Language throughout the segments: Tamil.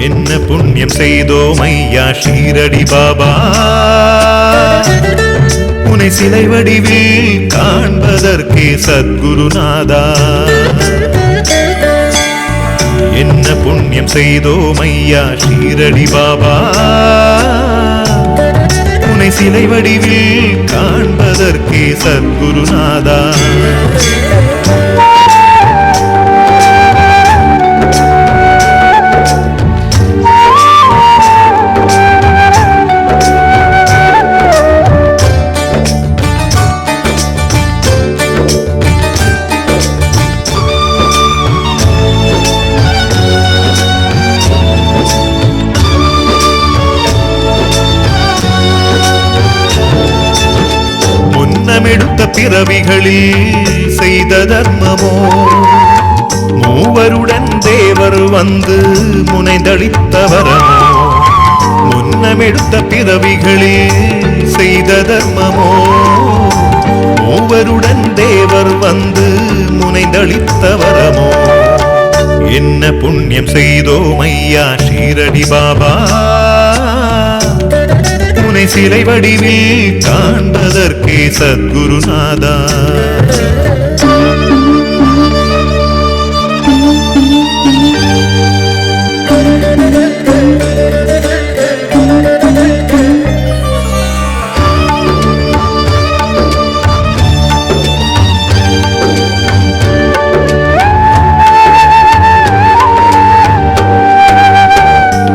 என்ன புண்ணியம் செய்தோம் ஐயா ஷீரடி பாபா, உன்னை சிலை வடிவில் காண்பதற்கே சத்குருநாதா. என்ன புண்ணியம் செய்தோம் ஐயா ஷீரடி பாபா, உன்னை சிலை வடிவில் காண்பதற்கே சத்குருநாதா. எடுத்த பிறவிகளில் செய்த தர்மமோ, மூவருடன் தேவர் வந்து முனைந்தளித்த வரமோ. முன்னமெடுத்த பிறவிகளில் செய்த தர்மமோ, மூவருடன் தேவர் வந்து முனைந்தளித்த வரமோ. என்ன புண்ணியம் செய்தோம் ஐயா ஷீரடி பாபா, உன்னை சிலை வடிவில் காண்பதற்கே சத்குருநாதா.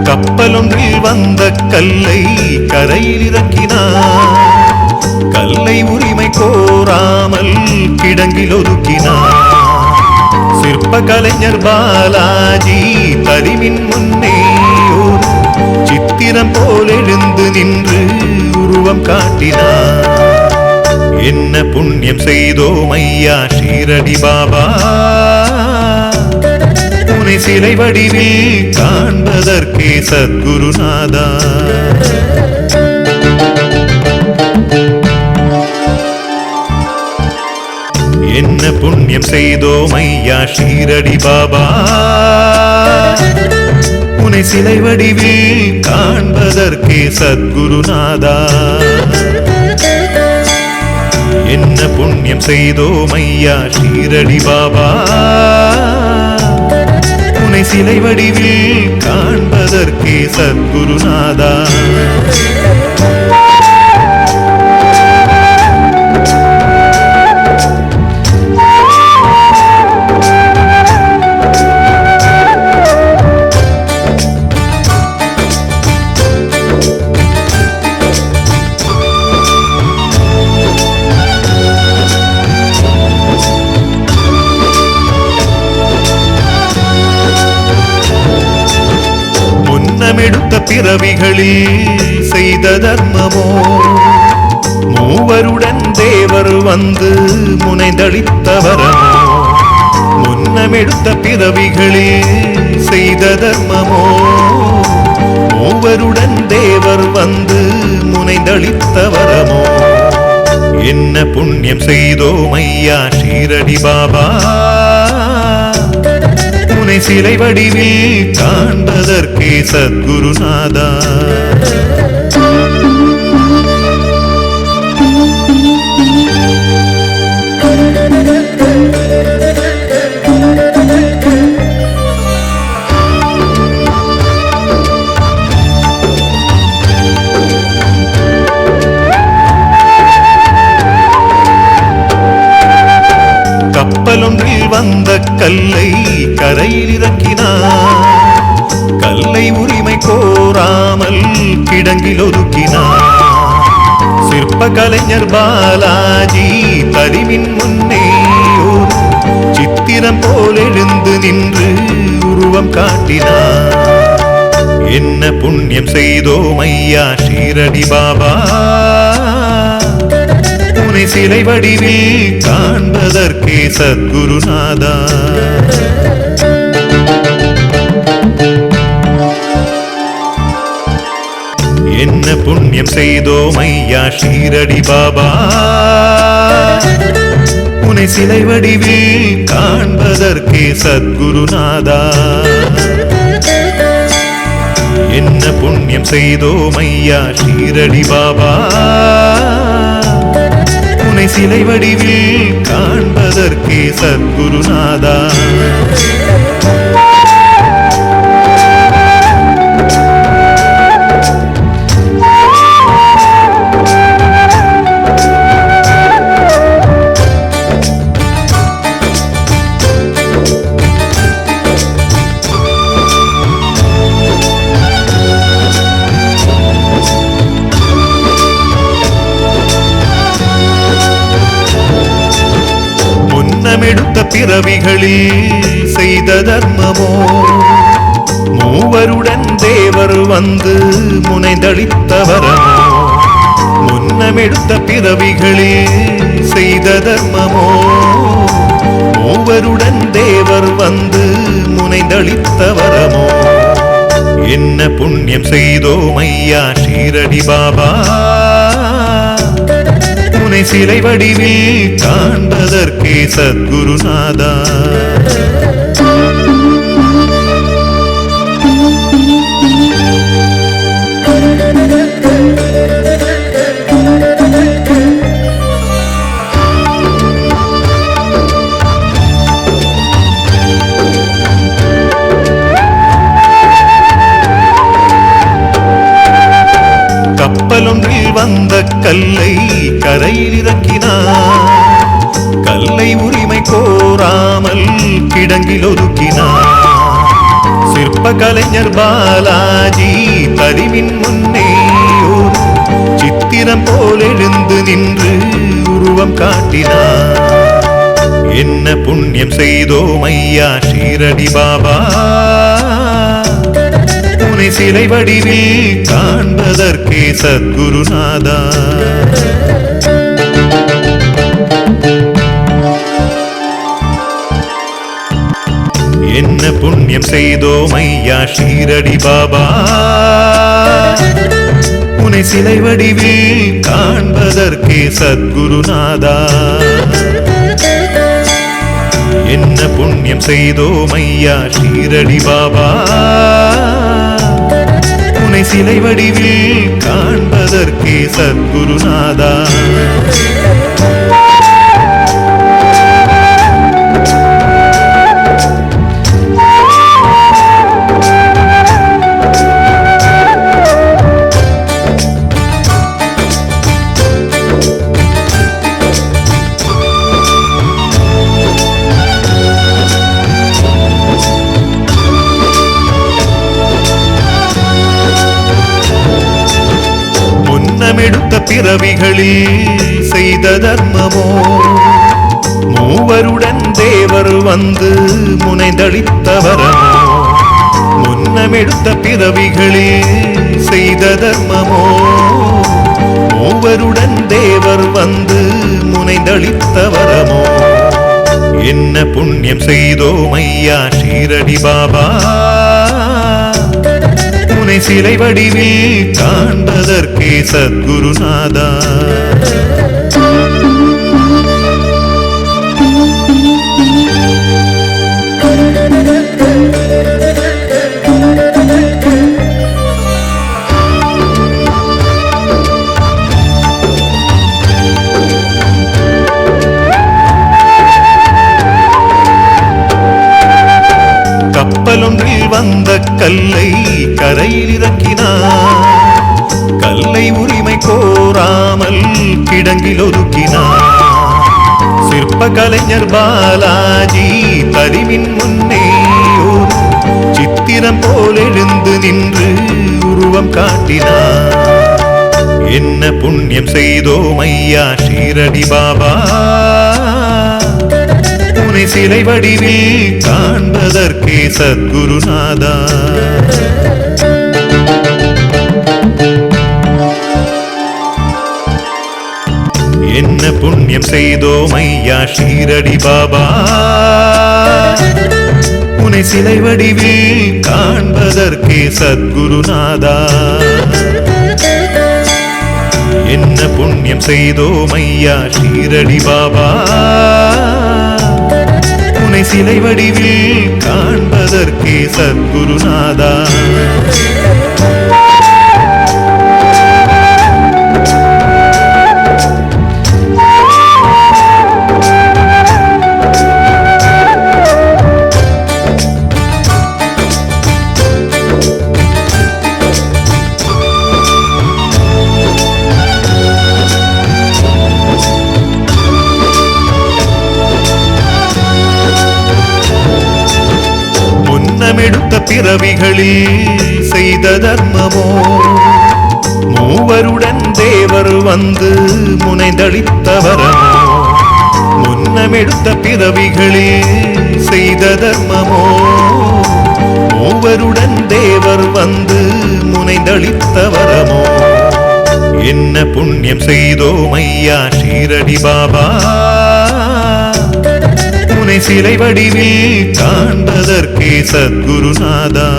கப்பலொன்றில் வந்த கல்லை கரையில் இறக்கினார், கல்லை உரிமை கோராமல் கிடங்கில் ஒதுக்கினார். சிற்ப கலைஞர் பாலாஜி பதிவின் முன்னே ஒரு சித்திரம் போல் எழுந்து நின்று உருவம் காட்டினார். என்ன புண்ணியம் செய்தோம் ஐயா ஷீரடி பாபா, உன்னை சிலை வடிவில் காண்பதற்கே சத்குருநாதா. என்ன புண்ணியம் செய்தோம் ஐயா ஷீரடி பாபா, உன்னை சிலை வடிவில் காண்பதற்கே சத்குருநாதா. என்ன புண்ணியம் செய்தோம் ஐயா ஷீரடி பாபா, உன்னை சிலை வடிவில் காண்பதற்கே சத்குருநாதா. எடுத்த பிறவிகளில் செய்த தர்மமோ, மூவருடன் தேவர் வந்து முனைந்தளித்த வரமோ. முன்னமெடுத்த பிறவிகளில் செய்த தர்மமோ, மூவருடன் தேவர் வந்து முனைந்தளித்த வரமோ. என்ன புண்ணியம் செய்தோம் ஐயா ஷீரடி பாபா, உன்னை சிலை வடிவில் காண்பதற்கே சத்குருநாதா. கப்பலொன்றில் வந்த கல்லை கரையில் இறக்கினார், கல்லை உரிமை கோராமல் கிடங்கில் ஒதுக்கினார். சிற்ப கலைஞர் பாலாஜி பதிவின் முன்னே ஒரு சித்திரம் போல் எழுந்து நின்று உருவம் காட்டினார். என்ன புண்ணியம் செய்தோம் ஐயா ஷீரடி பாபா, உன்னை சிலை வடிவில் காண்பதற்கே சத்குருநாதா. என்ன புண்ணியம் செய்தோம் ஐயா ஷீரடி பாபா, உன்னை சிலை வடிவில் காண்பதற்கே சத்குருநாதா. என்ன புண்ணியம் செய்தோம் ஐயா ஷீரடி பாபா, உன்னை சிலை வடிவில் காண்பதற்கே சத்குருநாதா. எடுத்த பிறவிகளில் செய்த தர்மமோ, மூவருடன் தேவர் வந்து முனைந்தளித்த வரமோ. முன்னமெடுத்த பிறவிகளில் செய்த தர்மமோ, மூவருடன் தேவர் வந்து முனைந்தளித்த வரமோ. என்ன புண்ணியம் செய்தோம் ஐயா ஷீரடி பாபா, உன்னை சிலை வடிவில் காண்பதற்கே சத்குருநாதா. கப்பலொன்றில் வந்த கல்லை கரையில் இறக்கினார், கல்லை உரிமை கோராமல் கிடங்கில் ஒதுக்கினார். சிற்ப கலைஞர் பாலாஜி தரிமின் முன்னே ஒரு சித்திரம் போல் எழுந்து நின்று உருவம் காட்டினார். என்ன புண்ணியம் செய்தோம் ஐயா ஷீரடி பாபா, உன்னை சிலை வடிவில் காண்பதற்கே சத்குருநாதா. என்ன புண்ணியம் செய்தோம் ஐயா ஷீரடி பாபா, உன்னை சிலை வடிவில் காண்பதற்கே சத்குருநாதா. என்ன புண்ணியம் செய்தோம் ஐயா ஷீரடி பாபா, உன்னை சிலை வடிவில் காண்பதற்கே சத்குருநாதா. எடுத்த பிறவிகளில் செய்த தர்மமோ, மூவருடன் தேவர் வந்து முனைந்தளித்த வரமோ. முன்னமெடுத்த பிறவிகளில் செய்த தர்மமோ, மூவருடன் தேவர் வந்து முனைந்தளித்த வரமோ. என்ன புண்ணியம் செய்தோம் ஐயா ஷீரடி பாபா, உன்னை சிலை வடிவில் காண்பதற்கே சத்குருநாதா. கப்பலொன்றில் வந்த கல்லை கரையில் இறக்கினார், கல்லை உரிமை கோராமல் கிடங்கில் ஒதுக்கினார். சிற்ப கலைஞர் பாலாஜி தரிமின் முன்னே ஒரு சித்திரம் போல் எழுந்து நின்று உருவம் காட்டினார். என்ன புண்ணியம் செய்தோம் ஐயா ஷீரடி பாபா, உன்னை சிலை வடிவில் காண்பதற்கே சத்குருநாதா. என்ன புண்ணியம் செய்தோம் ஐயா ஷீரடி பாபா, உன்னை சிலை வடிவில் காண்பதற்கே சத்குருநாதா. என்ன புண்ணியம் செய்தோம் ஐயா ஷீரடி பாபா, உன்னை சிலை வடிவில் காண்பதற்கே சத்குருநாதா. முன்னமெடுத்த பிறவிகளில் செய்த தர்மமோ மூவருடன் தேவர் வந்து முனைந்தளித்த வரமோ முன்னமெடுத்த பிறவிகளில் செய்த தர்மமோ மூவருடன் தேவர் வந்து முனைந்தளித்த வரமோ என்ன புண்ணியம் செய்தோம் ஐயா ஷீரடி பாபா உன்னை சிலை வடிவில் காண்பதற்கே சத்குருநாதா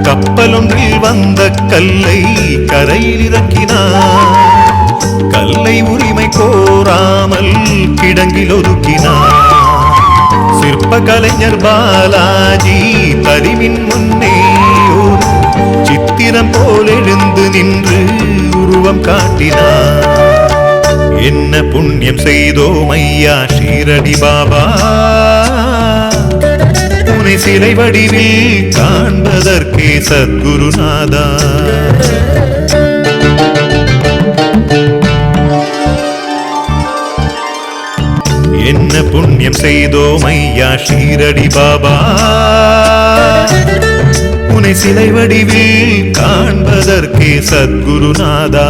கப்பலொன்றில் வந்த கல்லை கரையில் இறக்கினார் கல்லை உரிமை கோராமல் கிடங்கில் ஒதுக்கினார் சிற்ப கலைஞர் பாலாஜி தரிவின் முன்னே ஒரு சித்திரம் போல் எழுந்து நின்று உருவம் காட்டினார் என்ன புண்ணியம் செய்தோம் ஐயா ஷீரடி பாபா உன்னை சிலை வடிவில் காண்பதற்கே சத்குருநாதா என்ன புண்ணியம் செய்தோம் ஐயா ஷீரடி பாபா உன்னை சிலை வடிவில் காண்பதற்கே சத்குருநாதா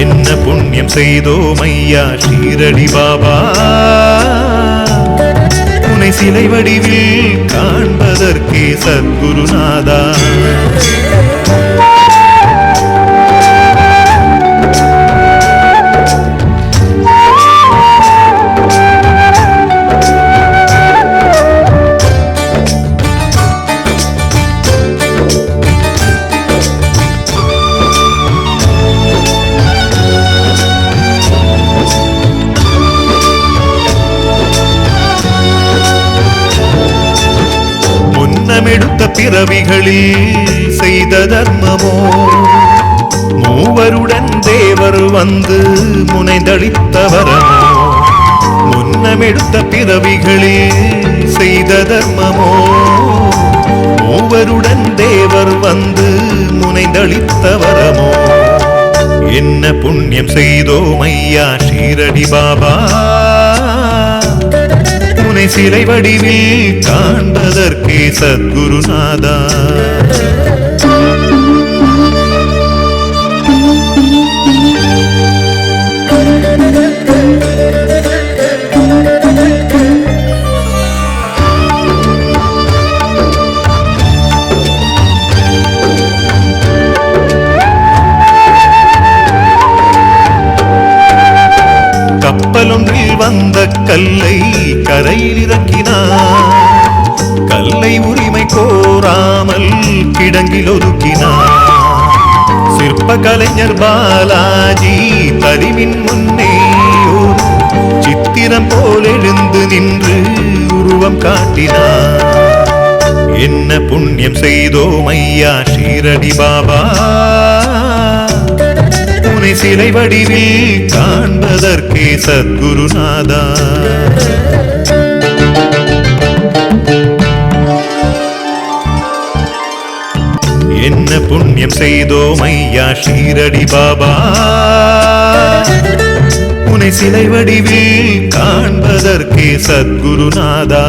என்ன புண்ணியம் செய்தோம் ஐயா ஷீரடி பாபா உன்னை சிலை வடிவில் காண்பதற்கே சத்குருநாதா முன்னமெடுத்த பிறவிகளில் செய்த தர்மமோ மூவருடன் தேவர் வந்து முனைந்தளித்த வரமோ முன்னமெடுத்த பிறவிகளில் செய்த தர்மமோ மூவருடன் தேவர் வந்து முனைந்தளித்த வரமோ என்ன புண்ணியம் செய்தோம் ஐயா ஷீரடி பாபா உன்னை சிலை வடிவில் காண்பதற்கே சத்குருநாதா கப்பலொன்றில் வந்த கல்லை கரையில் இறக்கினார் கல்லை உரிமை கோராமல் கிடங்கில் ஒதுக்கினார் சிற்ப கலைஞர் பாலாஜி தரிவின் முன்னே ஒரு சித்திரம் போல் எழுந்து நின்று உருவம் காட்டினார் என்ன புண்ணியம் செய்தோம் ஐயா ஷீரடி பாபா உன்னை சிலை வடிவில் காண்பதற்கே சத்குருநாதா என்ன புண்ணியம் செய்தோம் ஐயா ஷீரடி பாபா உன்னை சிலை வடிவில் காண்பதற்கே சத்குருநாதா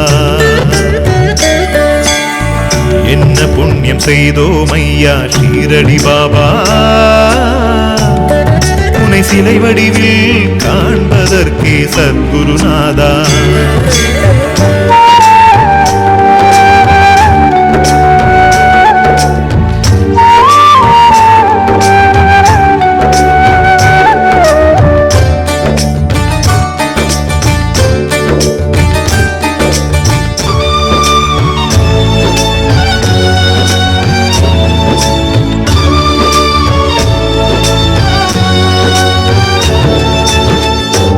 என்ன புண்ணியம் செய்தோம் ஐயா ஷீரடி பாபா உன்னை சிலை வடிவில் காண்பதற்கே சத்குருநாதா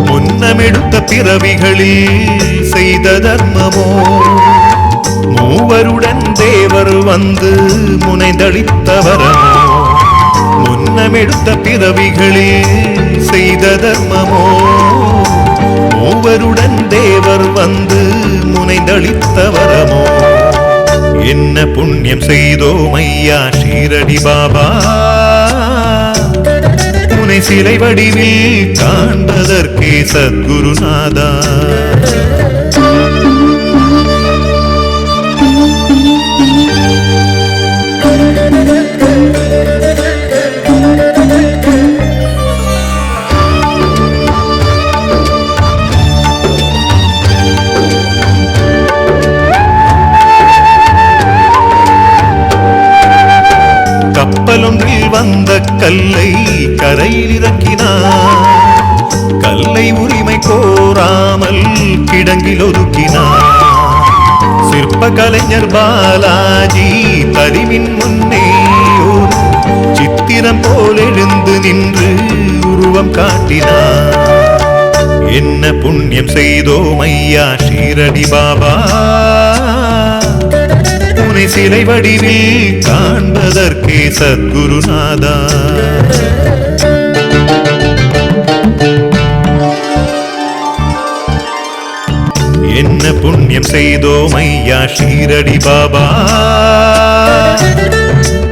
முன்னமெடுத்த பிறவிகளில் செய்த தர்மமோ மூவருடன் தேவர் வந்து முனைந்தளித்த வரமோ முன்னமெடுத்த பிறவிகளில் செய்த தர்மமோ மூவருடன் தேவர் வந்து முனைந்தளித்த வரமோ என்ன புண்ணியம் செய்தோம் ஐயா ஷீரடி பாபா உன்னை சிலை வடிவில் காண்பதற்கே சத்குருநாதா கப்பலொன்றில் வந்த கல்லை கரையில் இறக்கினார் கல்லை உரிமை கோராமல் கிடங்கில் ஒதுக்கினார் சிற்ப கலைஞர் பாலாஜி தரிவின் முன்னே ஒரு சித்திரம் போல் எழுந்து நின்று உருவம் காட்டினார் என்ன புண்ணியம் செய்தோம் ஐயா ஷீரடி பாபா உன்னை சிலை வடிவில் காண்பதற்கே சத்குருநாதா என்ன புண்ணியம் செய்தோம் ஐயா ஷீரடி பாபா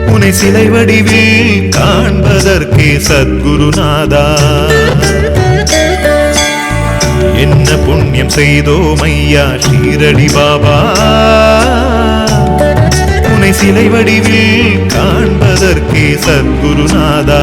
உன்னை சிலை வடிவில் காண்பதற்கே சத்குருநாதா என்ன புண்ணியம் செய்தோம் ஐயா ஷீரடி பாபா உன்னை சிலை வடிவில் காண்பதற்கே சத்குருநாதா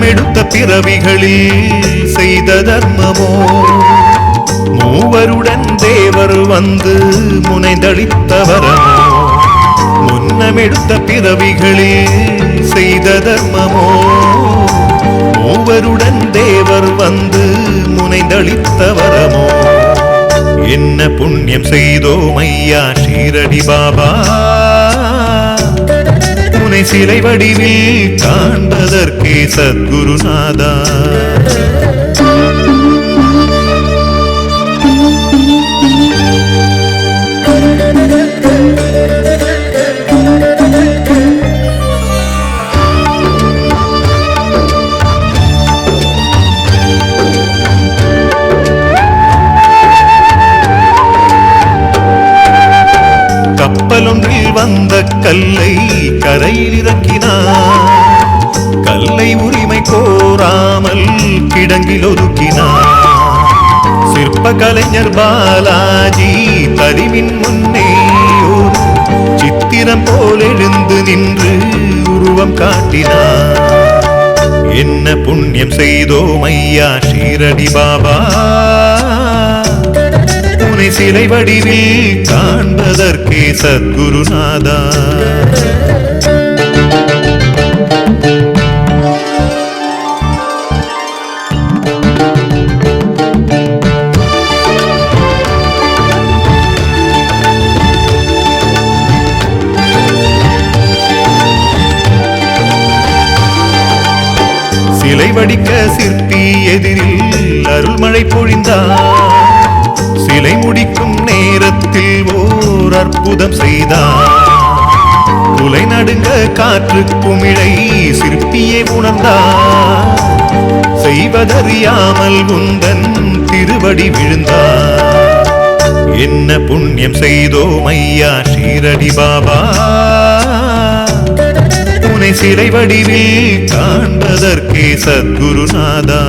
எடுத்த பிறவிகளில் செய்த தர்மமோ மூவருடன் தேவர் வந்து முனைந்தளித்த வரமோ முன்னமெடுத்த பிறவிகளில் செய்த தர்மமோ மூவருடன் தேவர் வந்து முனைந்தளித்த வரமோ என்ன புண்ணியம் செய்தோம் ஐயா ஷீரடி பாபா உன்னை சிலை வடிவில் காண்பதற்கே சத்குருநாதா கப்பலொன்றில் வந்த கல்லை கரையில் இறக்கினார் கல்லை உரிமை கோராமல் கிடங்கில் ஒதுக்கினார் சிற்ப கலைஞர் பாலாஜி தரிவின் முன்னே ஒரு சித்திரம் போல் எழுந்து நின்று உருவம் காட்டினார் என்ன புண்ணியம் செய்தோம் ஐயா ஷீரடி பாபா உன்னை சிலை வடிவில் காண்பதற்கே சத்குருநாதா என்ன புண்ணியம் செய்தோம் ஐயா ஷீரடி பாபா உன்னை சிலை வடிவில் காண்பதற்கே சத்குருநாதா என்ன புண்ணியம் செய்தோம் ஐயா ஷீரடி பாபா உன்னை சிலை வடிவில் காண்பதற்கே சத்குருநாதா சிலை வடிவில் காண்பதற்கே சத்குருநாதா சிலை வடிக்க சிற்பி எதிரில் அருள்மழை பொழிந்தார் சிலை முடிக்கும் நேரத்தில் ஓர் அற்புதம் செய்தார் குலை நடுங்க காற்று குமிழை சிற்பியே உணர்ந்தார் செய்வதறியாமல் உந்தன் திருவடி விழுந்தார் என்ன புண்ணியம் செய்தோம் ஐயா ஷீரடி பாபா உன்னை சிலை வடிவில் காண்பதற்கே சத்குருநாதா